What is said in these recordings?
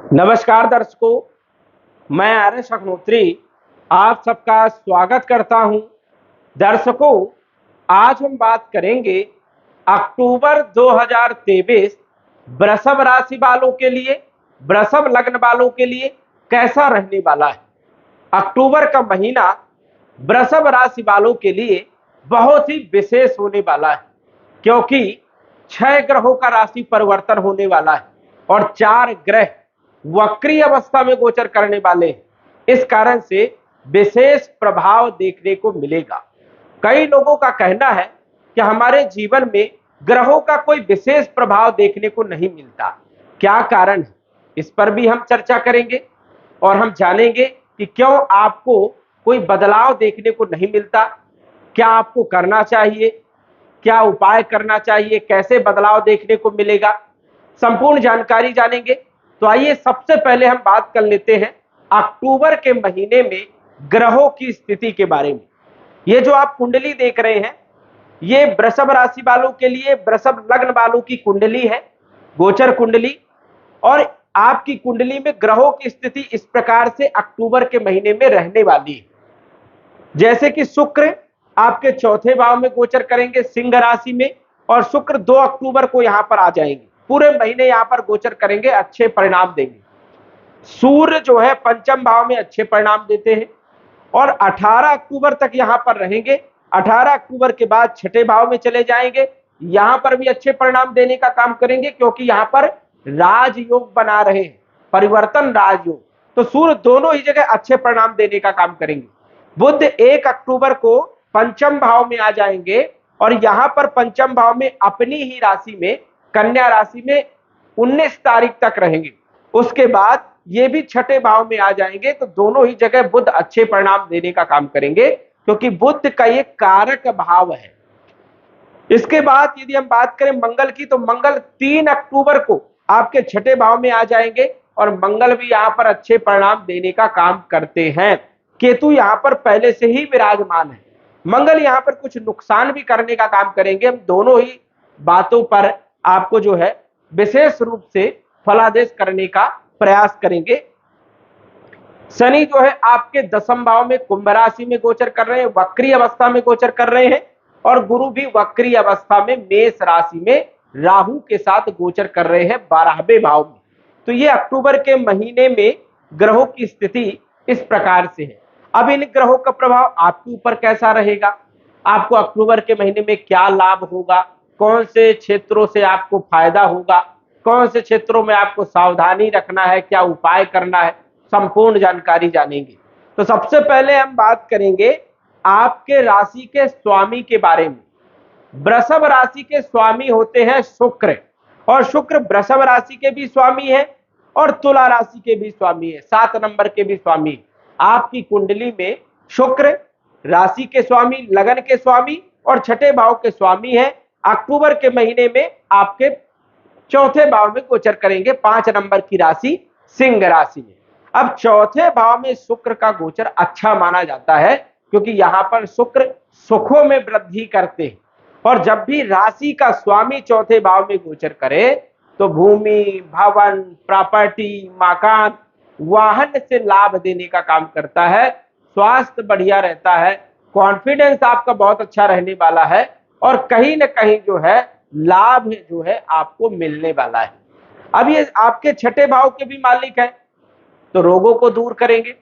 नमस्कार दर्शकों, मैं आर.एस. अग्निहोत्री आप सबका स्वागत करता हूं। दर्शकों, आज हम बात करेंगे अक्टूबर 2023 वृषभ राशि वालों के लिए, वृषभ लग्न वालों के लिए कैसा रहने वाला है। अक्टूबर का महीना वृषभ राशि वालों के लिए बहुत ही विशेष होने वाला है, क्योंकि 6 ग्रहों का राशि परिवर्तन होने वाला है और 4 ग्रह वक्री अवस्था में गोचर करने वाले हैं। इस कारण से विशेष प्रभाव देखने को मिलेगा। कई लोगों का कहना है कि हमारे जीवन में ग्रहों का कोई विशेष प्रभाव देखने को नहीं मिलता। क्या कारण है, इस पर भी हम चर्चा करेंगे और हम जानेंगे कि क्यों आपको कोई बदलाव देखने को नहीं मिलता, क्या आपको करना चाहिए, क्या उपाय करना चाहिए, कैसे बदलाव देखने को मिलेगा, संपूर्ण जानकारी जानेंगे। तो आइए सबसे पहले हम बात कर लेते हैं अक्टूबर के महीने में ग्रहों की स्थिति के बारे में। ये जो आप कुंडली देख रहे हैं, ये वृषभ राशि वालों के लिए, वृषभ लग्न वालों की कुंडली है, गोचर कुंडली। और आपकी कुंडली में ग्रहों की स्थिति इस प्रकार से अक्टूबर के महीने में रहने वाली है। जैसे कि शुक्र आपके चौथे भाव में गोचर करेंगे सिंह राशि में, और शुक्र 2 अक्टूबर को यहां पर आ जाएंगे, पूरे महीने यहां पर गोचर करेंगे, अच्छे परिणाम देंगे। सूर्य जो है पंचम भाव में अच्छे परिणाम देते हैं और 18 अक्टूबर तक यहां पर रहेंगे। 18 अक्टूबर के बाद छठे भाव में चले जाएंगे, यहां पर भी अच्छे परिणाम देने का काम करेंगे, क्योंकि यहां पर राजयोग बना रहे हैं, परिवर्तन राजयोग। तो सूर्य दोनों ही जगह अच्छे परिणाम देने का काम करेंगे। बुध 1 अक्टूबर को पंचम भाव में आ जाएंगे और यहां पर पंचम भाव में अपनी ही राशि में, कन्या राशि में 19 तारीख तक रहेंगे। उसके बाद ये भी छठे भाव में आ जाएंगे। तो दोनों ही जगह बुध अच्छे परिणाम देने का काम करेंगे, क्योंकि बुध का ये कारक भाव है। इसके बाद यदि हम बात करें मंगल की, तो मंगल 3 अक्टूबर को आपके छठे भाव में आ जाएंगे और मंगल भी यहां पर अच्छे परिणाम देने का काम करते हैं। केतु यहां पर पहले से ही विराजमान है, मंगल यहां पर कुछ नुकसान भी करने का काम करेंगे। हम दोनों ही बातों पर आपको जो है विशेष रूप से फलादेश करने का प्रयास करेंगे। शनि जो है आपके 10वें भाव में कुंभ राशि में गोचर कर रहे हैं, वक्री अवस्था में गोचर कर रहे हैं। और गुरु भी वक्री अवस्था में मेष राशि में राहु के साथ गोचर कर रहे हैं 12वें भाव में। तो ये अक्टूबर के महीने में ग्रहों की स्थिति इस प्रकार से है। अब इन ग्रहों का प्रभाव आपके ऊपर कैसा रहेगा, आपको अक्टूबर के महीने में क्या लाभ होगा, कौन से क्षेत्रों से आपको फायदा होगा, कौन से क्षेत्रों में आपको सावधानी रखना है, क्या उपाय करना है, संपूर्ण जानकारी जानेंगे। तो सबसे पहले हम बात करेंगे आपके राशि के स्वामी के बारे में। वृषभ राशि के स्वामी होते हैं शुक्र, और शुक्र वृषभ राशि के भी स्वामी है और तुला राशि के भी स्वामी है, 7 नंबर के भी स्वामी है। आपकी कुंडली में शुक्र राशि के स्वामी, लगन के स्वामी और छठे भाव के स्वामी है। अक्टूबर के महीने में आपके चौथे भाव में गोचर करेंगे, 5 नंबर की राशि सिंह राशि में। अब चौथे भाव में शुक्र का गोचर अच्छा माना जाता है, क्योंकि यहां पर शुक्र सुखों में वृद्धि करते हैं। और जब भी राशि का स्वामी चौथे भाव में गोचर करे तो भूमि, भवन, प्रॉपर्टी, मकान, वाहन से लाभ देने का काम करता है। स्वास्थ्य बढ़िया रहता है, कॉन्फिडेंस आपका बहुत अच्छा रहने वाला है और कहीं ना कहीं जो है लाभ जो है आपको मिलने वाला है। अब ये आपके छठे भाव के भी मालिक है, तो रोगों को दूर करेंगे,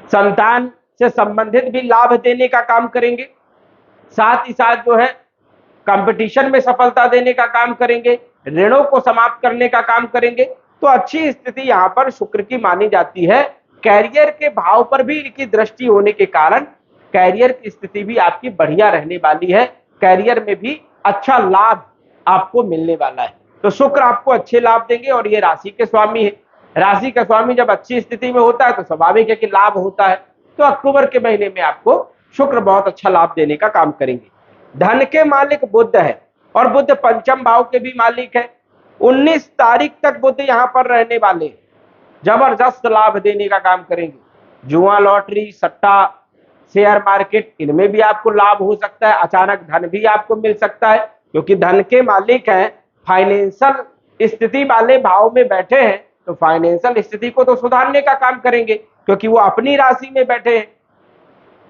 संतान से संबंधित भी लाभ देने का काम करेंगे, साथ ही साथ जो है कंपटीशन में सफलता देने का काम करेंगे, ऋणों को समाप्त करने का काम करेंगे। तो अच्छी स्थिति यहां पर शुक्र की मानी जाती है। कैरियर के भाव पर भी इनकी दृष्टि होने के कारण कैरियर की स्थिति भी आपकी बढ़िया रहने वाली है, कैरियर में भी अच्छा लाभ आपको मिलने वाला है। तो शुक्र आपको अच्छे लाभ देंगे और ये राशि के स्वामी है। राशि का स्वामी जब अच्छी स्थिति में होता है तो स्वाभाविक है कि लाभ होता है। तो अक्टूबर के महीने में आपको शुक्र बहुत अच्छा लाभ देने का काम करेंगे। धन के मालिक बुध है और बुध पंचम भाव के भी मालिक है। 19 तारीख तक बुध यहां पर रहने वाले, जबरदस्त लाभ देने का काम करेंगे। जुआ, लॉटरी, सट्टा, शेयर मार्केट, इनमें भी आपको लाभ हो सकता है। अचानक धन भी आपको मिल सकता है, क्योंकि धन के मालिक हैं, फाइनेंशियल स्थिति वाले भाव में बैठे हैं, तो फाइनेंशियल स्थिति को तो सुधारने का काम करेंगे, क्योंकि वो अपनी राशि में बैठे हैं,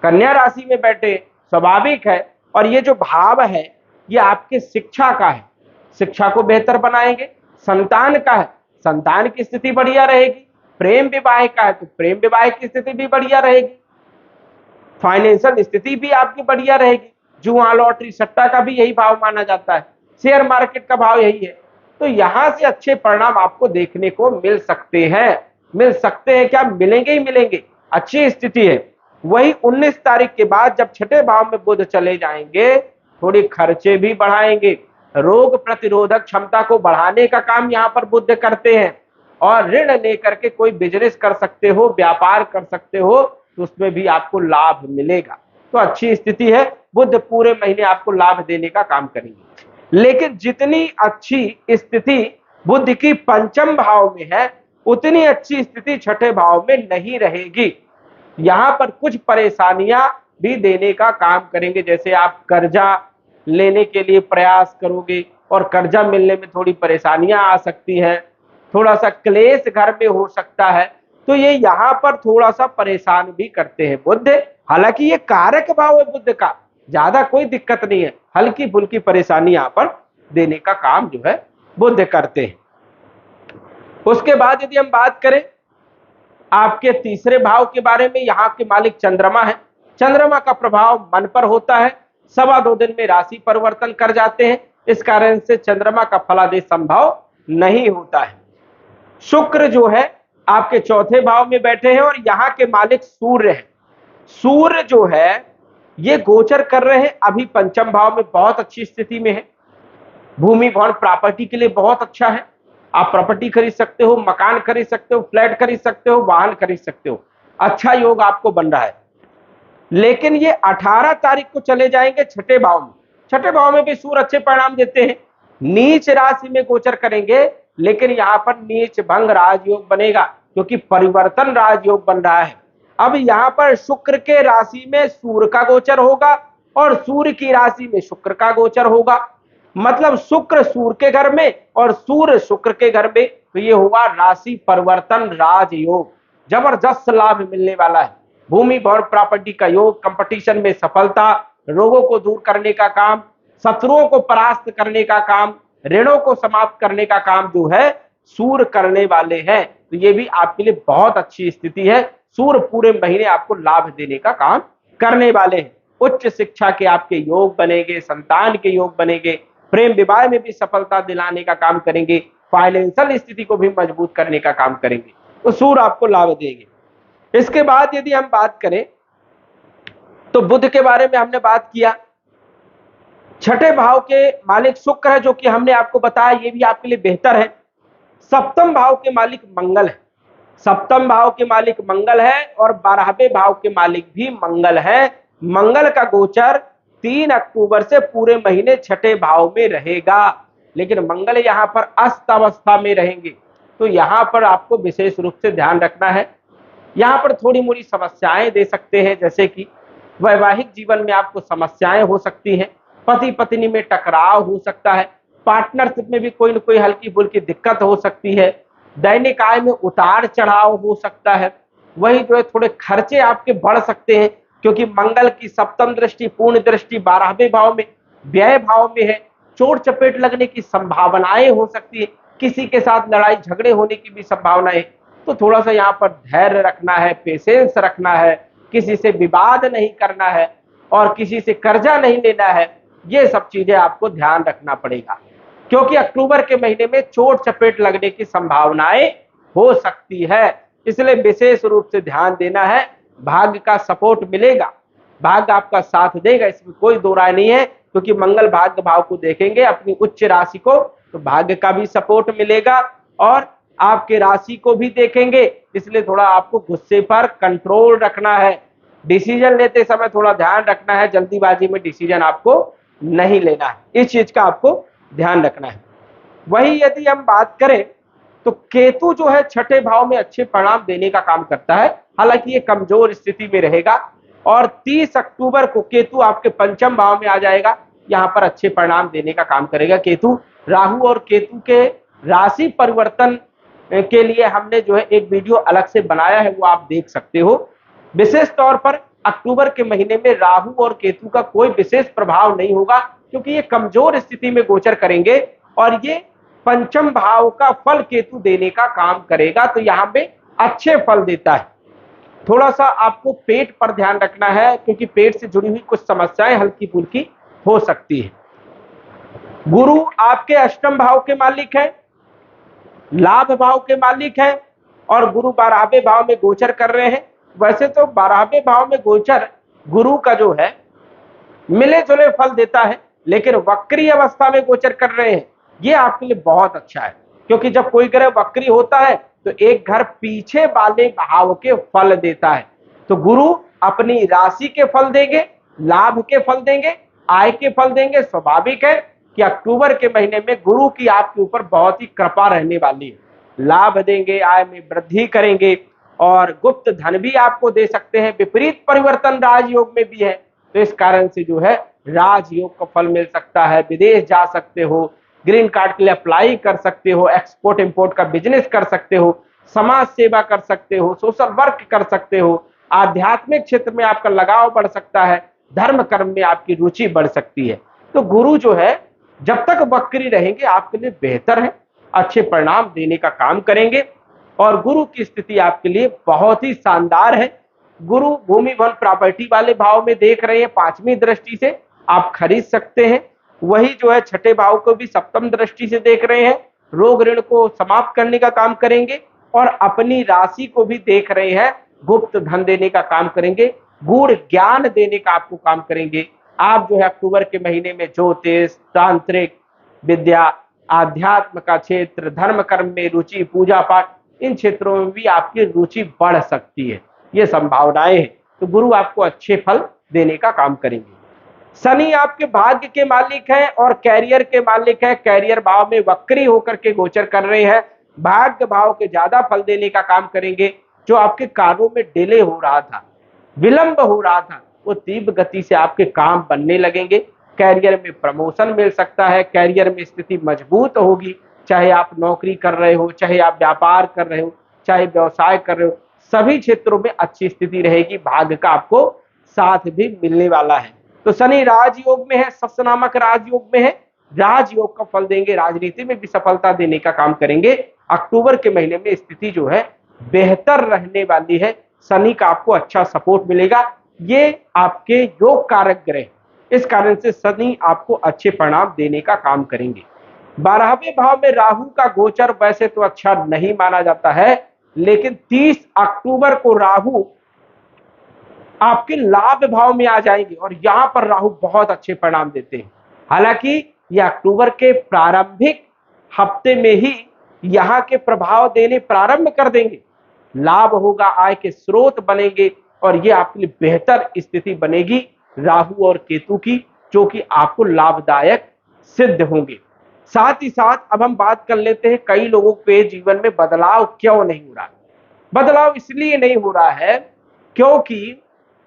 कन्या राशि में बैठे, स्वाभाविक है। और ये जो भाव है ये आपके शिक्षा का है, शिक्षा को बेहतर बनाएंगे। संतान का है, संतान की स्थिति बढ़िया रहेगी। प्रेम विवाह का है तो प्रेम विवाह की स्थिति भी बढ़िया रहेगी। फाइनेंशियल स्थिति भी आपकी बढ़िया रहेगी। जुआ लॉटरी सट्टा का भी यही भाव माना जाता है, शेयर मार्केट का भाव यही है। तो यहां से अच्छे परिणाम आपको देखने को मिल सकते हैं। मिल सकते हैं क्या? मिलेंगे ही मिलेंगे, अच्छी स्थिति है। वही 19 तारीख के बाद जब छठे भाव में बुध चले जाएंगे, थोड़ी खर्चे भी बढ़ाएंगे। रोग प्रतिरोधक क्षमता को बढ़ाने का काम यहाँ पर बुध करते हैं। और ऋण लेकर के कोई बिजनेस कर सकते हो, व्यापार कर सकते हो, तो उसमें भी आपको लाभ मिलेगा। तो अच्छी स्थिति है, बुध पूरे महीने आपको लाभ देने का काम करेंगे। लेकिन जितनी अच्छी स्थिति बुध की पंचम भाव में है, उतनी अच्छी स्थिति छठे भाव में नहीं रहेगी। यहां पर कुछ परेशानियां भी देने का काम करेंगे। जैसे आप कर्जा लेने के लिए प्रयास करोगे और कर्जा मिलने में थोड़ी परेशानियां आ सकती हैं, थोड़ा सा क्लेश घर में हो सकता है। तो ये यहाँ पर थोड़ा सा परेशान भी करते हैं बुध। हालांकि ये कारक भाव है बुध का, ज्यादा कोई दिक्कत नहीं है, हल्की फुल्की परेशानी यहाँ पर देने का काम जो है बुध करते हैं। उसके बाद यदि हम बात करें आपके तीसरे भाव के बारे में, यहाँ के मालिक चंद्रमा है। चंद्रमा का प्रभाव मन पर होता है, 2.25 दिन में राशि परिवर्तन कर जाते हैं। इस कारण से चंद्रमा का फलादेश संभव नहीं होता है। शुक्र जो है आपके चौथे भाव में बैठे हैं और यहाँ के मालिक सूर्य है। सूर्य जो है ये गोचर कर रहे हैं अभी पंचम भाव में, बहुत अच्छी स्थिति में है। भूमि भवन प्रॉपर्टी के लिए बहुत अच्छा है। आप प्रॉपर्टी खरीद सकते हो, मकान खरीद सकते हो, फ्लैट खरीद सकते हो, वाहन खरीद सकते हो। अच्छा योग आपको बन रहा है। लेकिन ये 18 तारीख को चले जाएंगे छठे भाव में। छठे भाव में भी सूर्य अच्छे परिणाम देते हैं, नीच राशि में गोचर करेंगे। लेकिन यहाँ पर नीच भंग राजयोग बनेगा, क्योंकि परिवर्तन राजयोग बन रहा है। अब यहाँ पर शुक्र के राशि में सूर्य का गोचर होगा और सूर्य की राशि में शुक्र का गोचर होगा। मतलब शुक्र सूर्य के घर में और सूर्य शुक्र के घर में, तो ये हुआ राशि परिवर्तन राजयोग। जबरदस्त लाभ मिलने वाला है। भूमि भवन प्रॉपर्टी का योग, कंपटीशन में सफलता, रोगों को दूर करने का काम, शत्रुओं को परास्त करने का काम, ऋणों को समाप्त करने का काम जो है सूर्य करने वाले हैं। तो ये भी आपके लिए बहुत अच्छी स्थिति है। सूर्य पूरे महीने आपको लाभ देने का काम करने वाले हैं। उच्च शिक्षा के आपके योग बनेंगे, संतान के योग बनेंगे, प्रेम विवाह में भी सफलता दिलाने का काम करेंगे, फाइनेंशियल स्थिति को भी मजबूत करने का काम करेंगे। तो सूर्य आपको लाभ देंगे। इसके बाद यदि हम बात करें तो बुध के बारे में हमने बात किया। छठे भाव के मालिक शुक्र है, जो कि हमने आपको बताया ये भी आपके लिए बेहतर है। सप्तम भाव के मालिक मंगल है। सप्तम भाव के मालिक मंगल है और 12वें भाव के मालिक भी मंगल है। मंगल का गोचर 3 अक्टूबर से पूरे महीने छठे भाव में रहेगा। लेकिन मंगल यहाँ पर अस्त अवस्था में रहेंगे, तो यहाँ पर आपको विशेष रूप से ध्यान रखना है। यहाँ पर थोड़ी मोड़ी समस्याएं दे सकते हैं, जैसे कि वैवाहिक जीवन में आपको समस्याएं हो सकती हैं, पति पत्नी में टकराव हो सकता है, पार्टनरशिप में भी कोई न कोई हल्की फुल्की दिक्कत हो सकती है, दैनिक आय में उतार चढ़ाव हो सकता है। वही जो है थोड़े खर्चे आपके बढ़ सकते हैं, क्योंकि मंगल की सप्तम दृष्टि, पूर्ण दृष्टि 12वें भाव में, व्यय भाव में है। चोट चपेट लगने की संभावनाएं हो सकती है, किसी के साथ लड़ाई झगड़े होने की भी संभावना है। तो थोड़ा सा यहाँ पर धैर्य रखना है, पेशेंस रखना है, किसी से विवाद नहीं करना है और किसी से कर्जा नहीं लेना है। ये सब चीजें आपको ध्यान रखना पड़ेगा, क्योंकि अक्टूबर के महीने में चोट चपेट लगने की संभावनाएं हो सकती है। इसलिए विशेष रूप से ध्यान देना है। भाग्य का सपोर्ट मिलेगा, भाग्य आपका साथ देगा, इसमें कोई दो राय नहीं है। क्योंकि मंगल भाग्य भाव को देखेंगे, अपनी उच्च राशि को, तो भाग्य का भी सपोर्ट मिलेगा और आपके राशि को भी देखेंगे। इसलिए थोड़ा आपको गुस्से पर कंट्रोल रखना है। डिसीजन लेते समय थोड़ा ध्यान रखना है, जल्दीबाजी में डिसीजन आपको नहीं लेना है। इस चीज का आपको ध्यान रखना है। वही यदि हम बात करें तो केतु जो है छठे भाव में अच्छे परिणाम देने का काम करता है। हालांकि ये कमजोर स्थिति में रहेगा और 30 अक्टूबर को केतु आपके पंचम भाव में आ जाएगा। यहाँ पर अच्छे परिणाम देने का काम करेगा केतु। राहु और केतु के राशि परिवर्तन के लिए हमने जो है एक वीडियो अलग से बनाया है, वो आप देख सकते हो। विशेष तौर पर अक्टूबर के महीने में राहु और केतु का कोई विशेष प्रभाव नहीं होगा, क्योंकि ये कमजोर स्थिति में गोचर करेंगे और ये पंचम भाव का फल केतु देने का काम करेगा, तो यहां पे अच्छे फल देता है। थोड़ा सा आपको पेट पर ध्यान रखना है, क्योंकि पेट से जुड़ी हुई कुछ समस्याएं हल्की फुल्की हो सकती है। गुरु आपके अष्टम भाव के मालिक है, लाभ भाव के मालिक है, और गुरु 12वें भाव में गोचर कर रहे हैं। वैसे तो 12वें भाव में गोचर गुरु का जो है मिले जुले फल देता है, लेकिन वक्री अवस्था में गोचर कर रहे हैं, ये आपके लिए बहुत अच्छा है, क्योंकि जब कोई ग्रह वक्री होता है तो एक घर पीछे वाले भाव के फल देता है। तो गुरु अपनी राशि के फल देंगे, लाभ के फल देंगे, आय के फल देंगे। स्वाभाविक है कि अक्टूबर के महीने में गुरु की आपके ऊपर बहुत ही कृपा रहने वाली है। लाभ देंगे, आय में वृद्धि करेंगे, और गुप्त धन भी आपको दे सकते हैं। विपरीत परिवर्तन राजयोग में भी है, तो इस कारण से जो है राजयोग का फल मिल सकता है। विदेश जा सकते हो, ग्रीन कार्ड के लिए अप्लाई कर सकते हो, एक्सपोर्ट इंपोर्ट का बिजनेस कर सकते हो, समाज सेवा कर सकते हो, सोशल वर्क कर सकते हो, आध्यात्मिक क्षेत्र में आपका लगाव बढ़ सकता है, धर्म कर्म में आपकी रुचि बढ़ सकती है। तो गुरु जो है जब तक वक्री रहेंगे आपके लिए बेहतर है, अच्छे परिणाम देने का काम करेंगे, और गुरु की स्थिति आपके लिए बहुत ही शानदार है। गुरु भूमि वन प्रॉपर्टी वाले भाव में देख रहे हैं, 5वीं दृष्टि से आप खरीद सकते हैं। वही जो है छठे भाव को भी सप्तम दृष्टि से देख रहे हैं, रोग ऋण को समाप्त करने का काम करेंगे, और अपनी राशि को भी देख रहे हैं, गुप्त धन देने का काम करेंगे, गूढ़ ज्ञान देने का आपको काम करेंगे। आप जो है अक्टूबर के महीने में ज्योतिष, तांत्रिक विद्या, आध्यात्म का क्षेत्र, धर्म कर्म में रुचि, पूजा पाठ, इन क्षेत्रों में भी आपकी रुचि बढ़ सकती है, ये संभावनाएं हैं। तो गुरु आपको अच्छे फल देने का काम करेंगे। शनि आपके भाग्य के मालिक हैं और कैरियर के मालिक हैं। कैरियर भाव में वक्री होकर के गोचर कर रहे हैं, भाग्य भाव के ज्यादा फल देने का काम करेंगे। जो आपके कार्यों में डिले हो रहा था, विलंब हो रहा था, वो तीव्र गति से आपके काम बनने लगेंगे। कैरियर में प्रमोशन मिल सकता है, कैरियर में स्थिति मजबूत होगी। चाहे आप नौकरी कर रहे हो, चाहे आप व्यापार कर रहे हो, चाहे व्यवसाय कर रहे हो, सभी क्षेत्रों में अच्छी स्थिति रहेगी। भाग्य का आपको साथ भी मिलने वाला है। तो शनि राजयोग में है, सत्स नामक राजयोग में है, राजयोग का फल देंगे, राजनीति में भी सफलता देने का काम करेंगे। अक्टूबर के महीने में स्थिति जो है बेहतर रहने वाली है। शनि का आपको अच्छा सपोर्ट मिलेगा, ये आपके योग कारक ग्रह, इस कारण से शनि आपको अच्छे परिणाम देने का काम करेंगे। 12वें भाव में राहु का गोचर वैसे तो अच्छा नहीं माना जाता है, लेकिन 30 अक्टूबर को राहु आपके लाभ भाव में आ जाएंगे, और यहां पर राहु बहुत अच्छे परिणाम देते हैं। हालांकि यह अक्टूबर के प्रारंभिक हफ्ते में ही यहां के प्रभाव देने प्रारंभ कर देंगे। लाभ होगा, आय के स्रोत बनेंगे, और ये आपके लिए बेहतर स्थिति बनेगी राहु और केतु की, जो कि आपको लाभदायक सिद्ध होंगे। साथ ही साथ अब हम बात कर लेते हैं कई लोगों के जीवन में बदलाव क्यों नहीं हो रहा। बदलाव इसलिए नहीं हो रहा है क्योंकि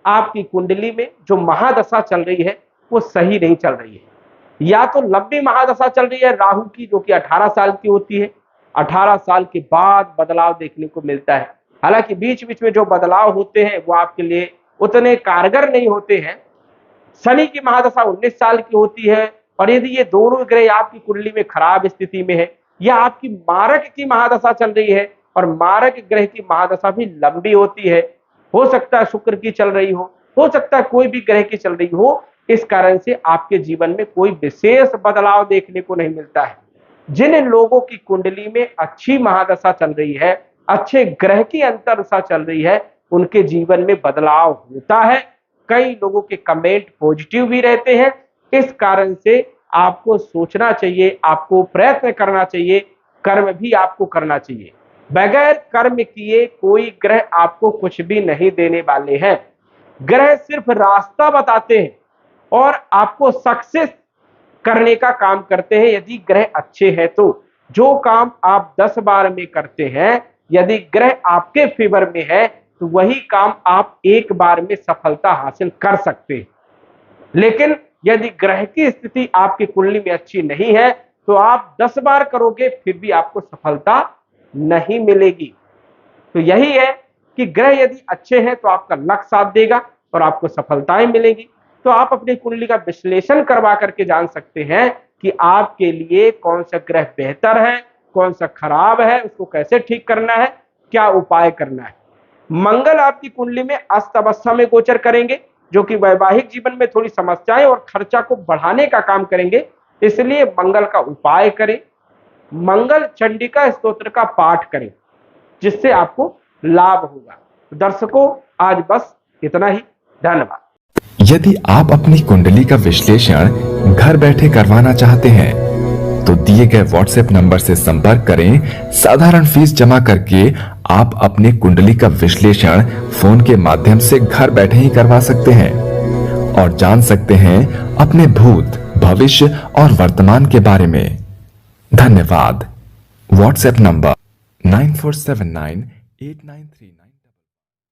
आपकी कुंडली में जो महादशा चल रही है वो सही नहीं चल रही है। या तो लंबी महादशा चल रही है राहु की, जो कि 18 साल की होती है। 18 साल के बाद बदलाव देखने को मिलता है। हालांकि बीच बीच में जो बदलाव होते हैं वो आपके लिए उतने कारगर नहीं होते हैं। शनि की महादशा 19 साल की होती है, और यदि ये दोनों ग्रह आपकी कुंडली में खराब स्थिति में है, या आपकी मारक की महादशा चल रही है, और मारक ग्रह की महादशा भी लंबी होती है, हो सकता है शुक्र की चल रही हो सकता है कोई भी ग्रह की चल रही हो, इस कारण से आपके जीवन में कोई विशेष बदलाव देखने को नहीं मिलता है। जिन लोगों की कुंडली में अच्छी महादशा चल रही है, अच्छे ग्रह की अंतरदशा चल रही है, उनके जीवन में बदलाव होता है। कई लोगों के कमेंट पॉजिटिव भी रहते हैं। इस कारण से आपको सोचना चाहिए, आपको प्रयत्न करना चाहिए, कर्म भी आपको करना चाहिए। बगैर कर्म किए कोई ग्रह आपको कुछ भी नहीं देने वाले हैं। ग्रह सिर्फ रास्ता बताते हैं और आपको सक्सेस करने का काम करते हैं। यदि ग्रह अच्छे हैं तो जो काम आप 10 बार में करते हैं, यदि ग्रह आपके फेवर में है तो वही काम आप एक बार में सफलता हासिल कर सकते हैं। लेकिन यदि ग्रह की स्थिति आपकी कुंडली में अच्छी नहीं है तो आप 10 बार करोगे फिर भी आपको सफलता नहीं मिलेगी। तो यही है कि ग्रह यदि अच्छे हैं तो आपका लक साथ देगा और आपको सफलताएं मिलेंगी। तो आप अपनी कुंडली का विश्लेषण करवा करके जान सकते हैं कि आपके लिए कौन सा ग्रह बेहतर है, कौन सा खराब है, उसको कैसे ठीक करना है, क्या उपाय करना है। मंगल आपकी कुंडली में अस्त अवस्था में गोचर करेंगे, जो कि वैवाहिक जीवन में थोड़ी समस्याएं और खर्चा को बढ़ाने का काम करेंगे। इसलिए मंगल का उपाय करें, मंगल चंडिका स्तोत्र का पाठ करें, जिससे आपको लाभ होगा। दर्शकों, आज बस इतना ही। धन्यवाद। यदि आप अपनी कुंडली का विश्लेषण घर बैठे करवाना चाहते हैं तो दिए गए व्हाट्सएप नंबर से संपर्क करें। साधारण फीस जमा करके आप अपनी कुंडली का विश्लेषण फोन के माध्यम से घर बैठे ही करवा सकते हैं और जान सकते हैं अपने भूत, भविष्य और वर्तमान के बारे में। धन्यवाद। WhatsApp number 94798939